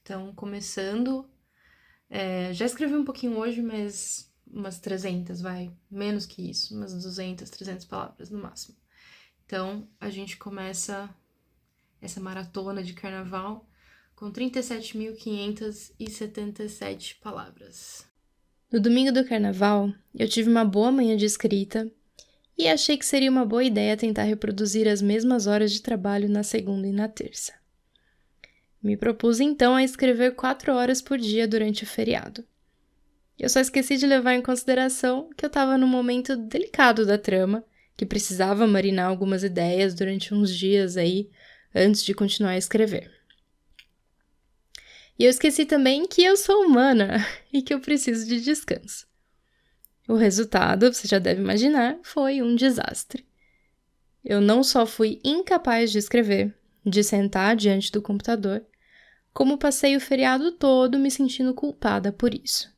Então, começando, já escrevi um pouquinho hoje, mas umas 300, menos que isso, umas 200, 300 palavras no máximo. Então, a gente começa essa maratona de carnaval com 37.577 palavras. No domingo do carnaval, eu tive uma boa manhã de escrita e achei que seria uma boa ideia tentar reproduzir as mesmas horas de trabalho na segunda e na terça. Me propus então a escrever 4 horas por dia durante o feriado. Eu só esqueci de levar em consideração que eu estava num momento delicado da trama, que precisava marinar algumas ideias durante uns dias aí, antes de continuar a escrever. E eu esqueci também que eu sou humana e que eu preciso de descanso. O resultado, você já deve imaginar, foi um desastre. Eu não só fui incapaz de escrever, de sentar diante do computador, como passei o feriado todo me sentindo culpada por isso.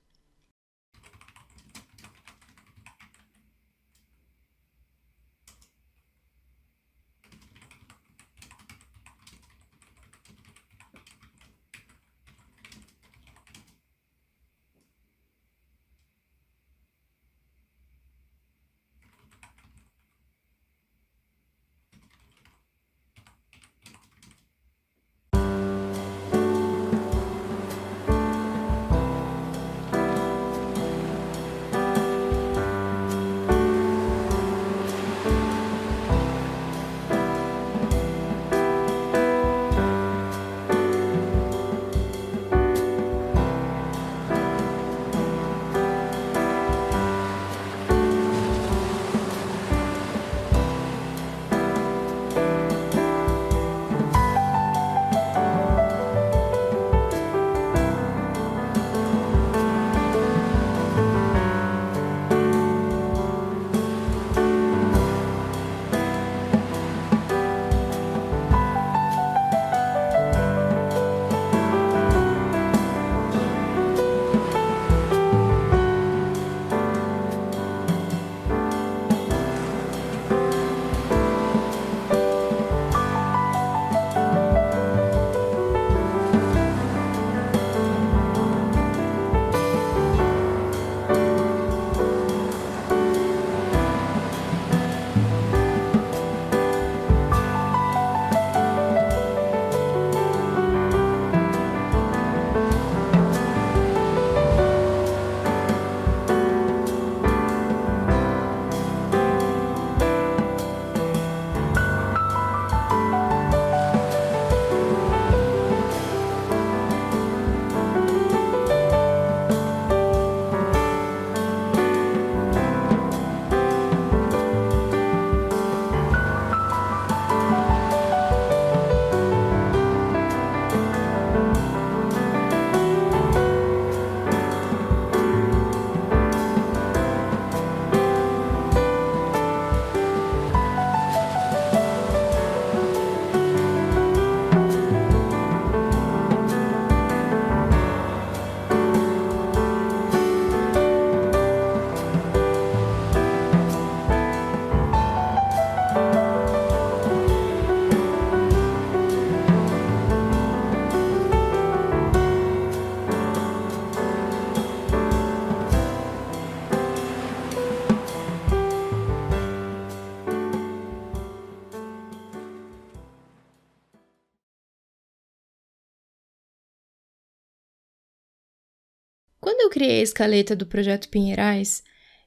Quando eu criei a escaleta do Projeto Pinheirais,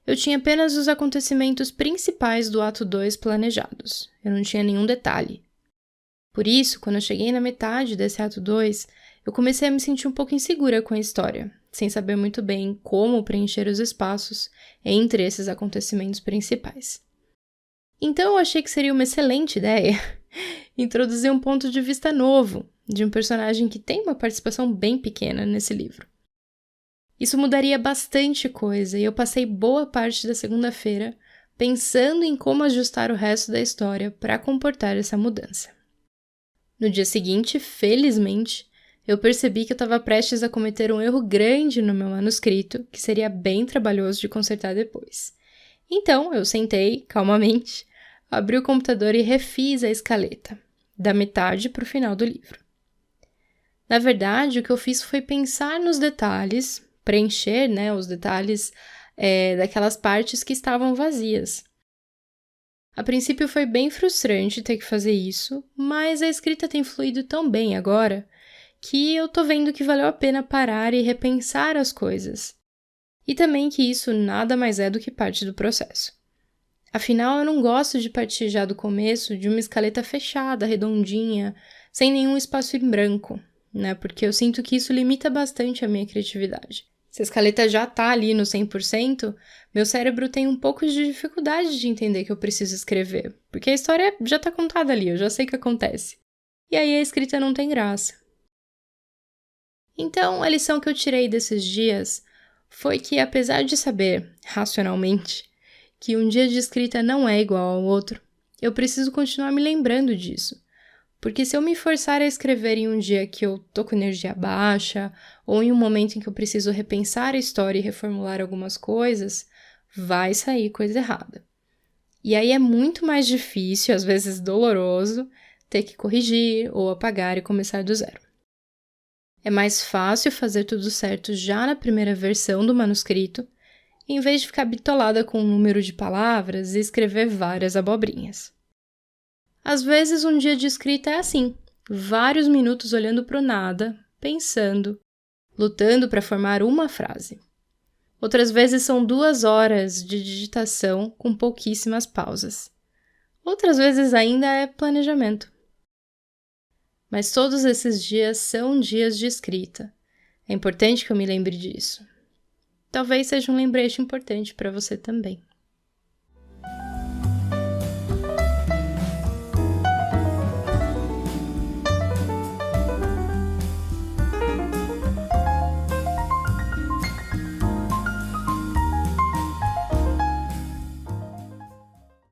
eu tinha apenas os acontecimentos principais do ato 2 planejados. Eu não tinha nenhum detalhe. Por isso, quando eu cheguei na metade desse ato 2, eu comecei a me sentir um pouco insegura com a história, sem saber muito bem como preencher os espaços entre esses acontecimentos principais. Então eu achei que seria uma excelente ideia introduzir um ponto de vista novo de um personagem que tem uma participação bem pequena nesse livro. Isso mudaria bastante coisa e eu passei boa parte da segunda-feira pensando em como ajustar o resto da história para comportar essa mudança. No dia seguinte, felizmente, eu percebi que eu estava prestes a cometer um erro grande no meu manuscrito, que seria bem trabalhoso de consertar depois. Então, eu sentei, calmamente, abri o computador e refiz a escaleta, da metade para o final do livro. Na verdade, o que eu fiz foi pensar nos detalhes, preencher, né, os detalhes daquelas partes que estavam vazias. A princípio foi bem frustrante ter que fazer isso, mas a escrita tem fluído tão bem agora que eu tô vendo que valeu a pena parar e repensar as coisas. E também que isso nada mais é do que parte do processo. Afinal, eu não gosto de partir já do começo de uma escaleta fechada, redondinha, sem nenhum espaço em branco, né? Porque eu sinto que isso limita bastante a minha criatividade. Se a escaleta já tá ali no 100%, meu cérebro tem um pouco de dificuldade de entender que eu preciso escrever, porque a história já tá contada ali, eu já sei o que acontece. E aí a escrita não tem graça. Então, a lição que eu tirei desses dias foi que, apesar de saber, racionalmente, que um dia de escrita não é igual ao outro, eu preciso continuar me lembrando disso. Porque se eu me forçar a escrever em um dia que eu tô com energia baixa, ou em um momento em que eu preciso repensar a história e reformular algumas coisas, vai sair coisa errada. E aí é muito mais difícil, às vezes doloroso, ter que corrigir ou apagar e começar do zero. É mais fácil fazer tudo certo já na primeira versão do manuscrito, em vez de ficar bitolada com um número de palavras e escrever várias abobrinhas. Às vezes um dia de escrita é assim, vários minutos olhando para o nada, pensando, lutando para formar uma frase. Outras vezes são 2 horas de digitação com pouquíssimas pausas. Outras vezes ainda é planejamento. Mas todos esses dias são dias de escrita. É importante que eu me lembre disso. Talvez seja um lembrete importante para você também.